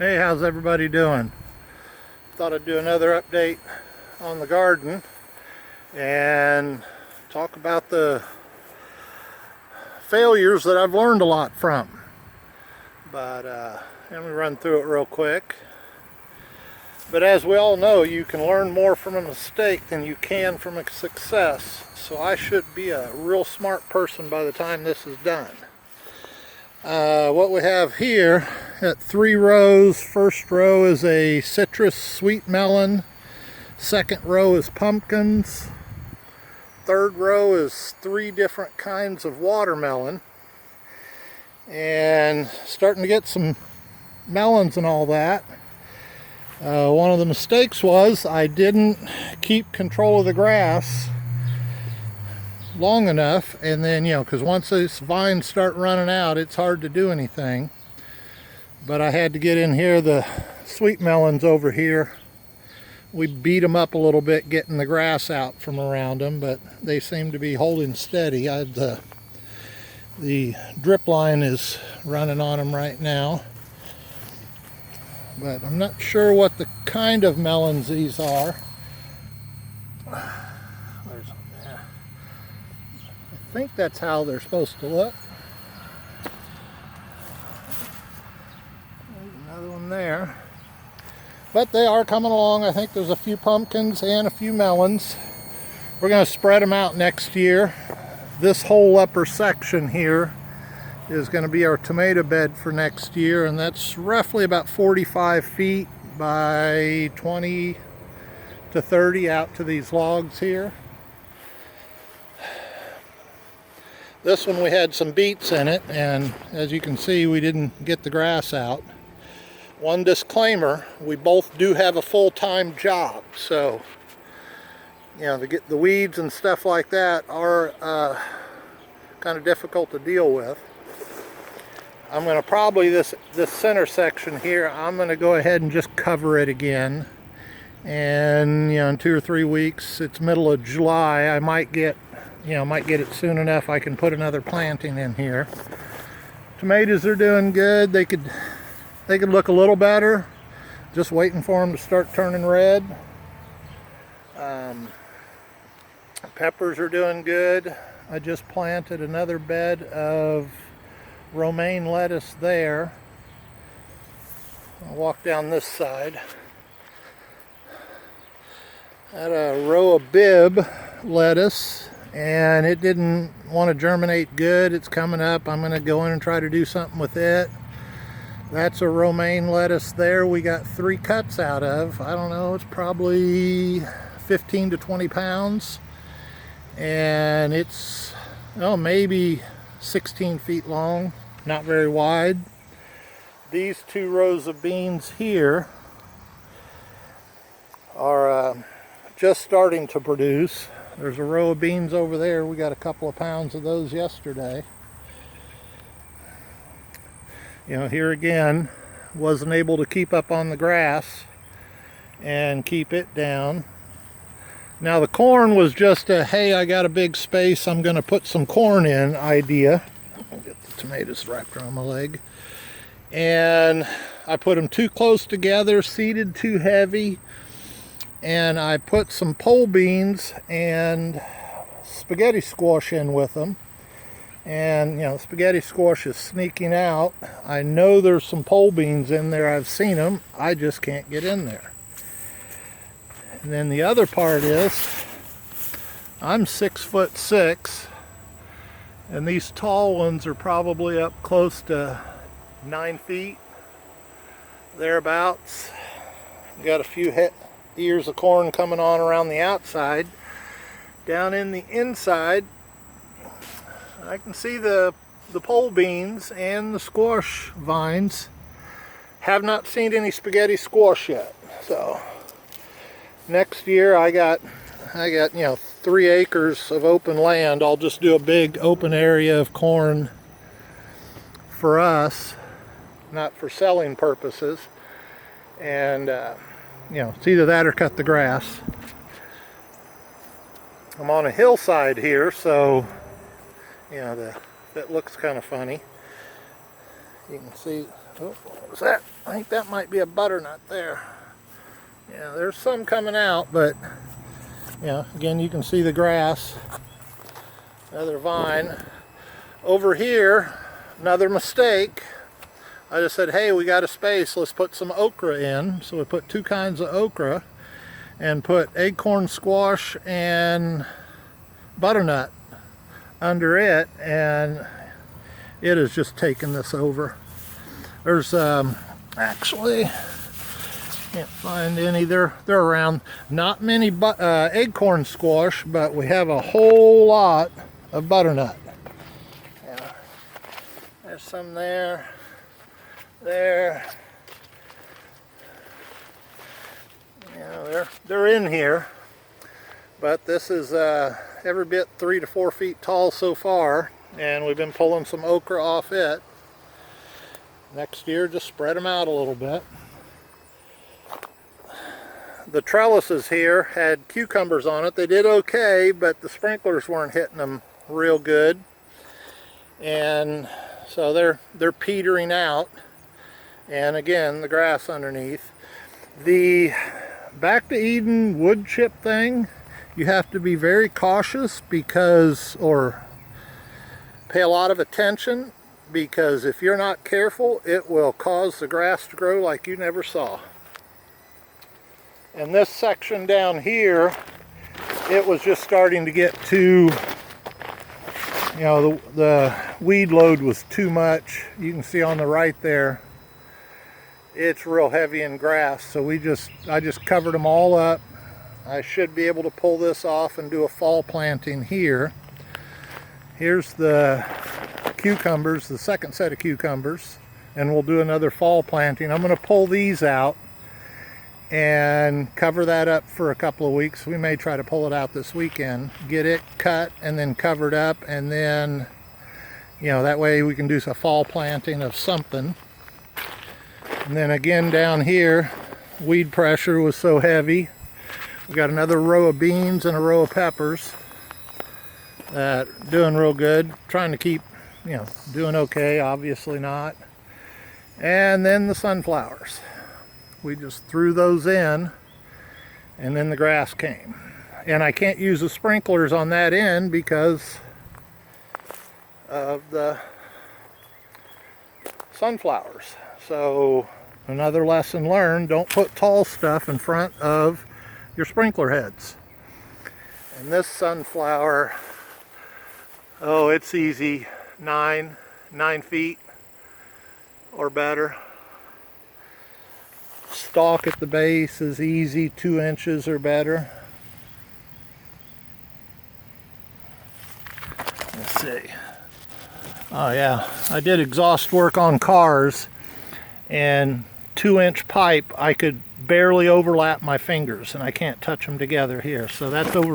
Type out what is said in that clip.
Hey, how's everybody doing? Thought I'd do another update on the garden and talk about the failures that I've learned a lot from. But let me run through it real quick. But as we all know, you can learn more from a mistake than you can from a success. So I should be a real smart person by the time this is done. What we have here at 3 rows, first row is a citrus sweet melon, second row is pumpkins, third row is 3 different kinds of watermelon, and starting to get some melons and all that. One of the mistakes was I didn't keep control of the grass long enough, and then because once these vines start running out, it's hard to do anything. But I had to get in here. The sweet melons over here, we beat them up a little bit getting the grass out from around them, but they seem to be holding steady. The drip line is running on them right now, but I'm not sure what the kind of melons these are. I think that's how they're supposed to look. There's another one there. But they are coming along. I think there's a few pumpkins and a few melons. We're going to spread them out next year. This whole upper section here is going to be our tomato bed for next year, and that's roughly about 45 feet by 20 to 30 out to these logs here. This one we had some beets in it, and as you can see, we didn't get the grass out. One disclaimer, we both do have a full-time job, so to get the weeds and stuff like that are kind of difficult to deal with. I'm going to probably, this center section here, I'm going to go ahead and just cover it again. And in 2 or 3 weeks, it's middle of July, I might get it soon enough I can put another planting in here. Tomatoes are doing good. They could look a little better. Just waiting for them to start turning red. Peppers are doing good. I just planted another bed of romaine lettuce there. I'll walk down this side. I had a row of Bibb lettuce, and it didn't want to germinate good. It's coming up. I'm going to go in and try to do something with it. That's a romaine lettuce there we got 3 cuts out of. I don't know, it's probably 15 to 20 pounds. And it's maybe 16 feet long, not very wide. These 2 rows of beans here are just starting to produce. There's a row of beans over there. We got a couple of pounds of those yesterday. Here again, wasn't able to keep up on the grass and keep it down. Now the corn was just a, hey, I got a big space, I'm going to put some corn in idea. I'll get the tomatoes wrapped around my leg. And I put them too close together, seeded too heavy. And I put some pole beans and spaghetti squash in with them. And spaghetti squash is sneaking out. I know there's some pole beans in there. I've seen them. I just can't get in there. And then the other part is I'm 6'6", and these tall ones are probably up close to 9 feet thereabouts. Got a few ears of corn coming on around the outside. Down in the inside, I can see the pole beans and the squash vines. Have not seen any spaghetti squash yet. So next year I got 3 acres of open land. I'll just do a big open area of corn for us, not for selling purposes. And it's either that or cut the grass. I'm on a hillside here, so it looks kind of funny. You can see Oh, what was that? I think that might be a butternut there. Yeah, there's some coming out, but yeah, again, you can see the grass. Another vine. Over here, another mistake. I just said, hey, we got a space, let's put some okra in. So we put 2 kinds of okra and put acorn squash and butternut under it, and it has just taken this over. There's actually, can't find any. They're around. Not many acorn squash, but we have a whole lot of butternut. Yeah. There's some there. There. Yeah, they're in here. But this is every bit 3 to 4 feet tall so far, and we've been pulling some okra off it. Next year, just spread them out a little bit. The trellises here had cucumbers on it. They did okay, but the sprinklers weren't hitting them real good, and so they're petering out. And again, the grass underneath. The Back to Eden wood chip thing, you have to be very cautious because, or pay a lot of attention, because if you're not careful, it will cause the grass to grow like you never saw. And this section down here, it was just starting to get too, you know, the weed load was too much. You can see on the right there, it's real heavy in grass. So I just covered them all up. I should be able to pull this off and do a fall planting here. Here's the cucumbers, the second set of cucumbers, and we'll do another fall planting. I'm going to pull these out and cover that up for a couple of weeks. We may try to pull it out this weekend, get it cut and then covered up, and then, you know, that way we can do a fall planting of something. And then again down here, weed pressure was so heavy. We got another row of beans and a row of peppers. Doing real good. Trying to keep, you know, doing okay, obviously not. And then the sunflowers. We just threw those in, and then the grass came. And I can't use the sprinklers on that end because of the sunflowers. So another lesson learned, don't put tall stuff in front of your sprinkler heads. And this sunflower, oh, it's easy, 9 feet or better. Stalk at the base is easy, 2 inches or better. Let's see. Oh yeah, I did exhaust work on cars, and 2-inch pipe, I could barely overlap my fingers, and I can't touch them together here. So that's over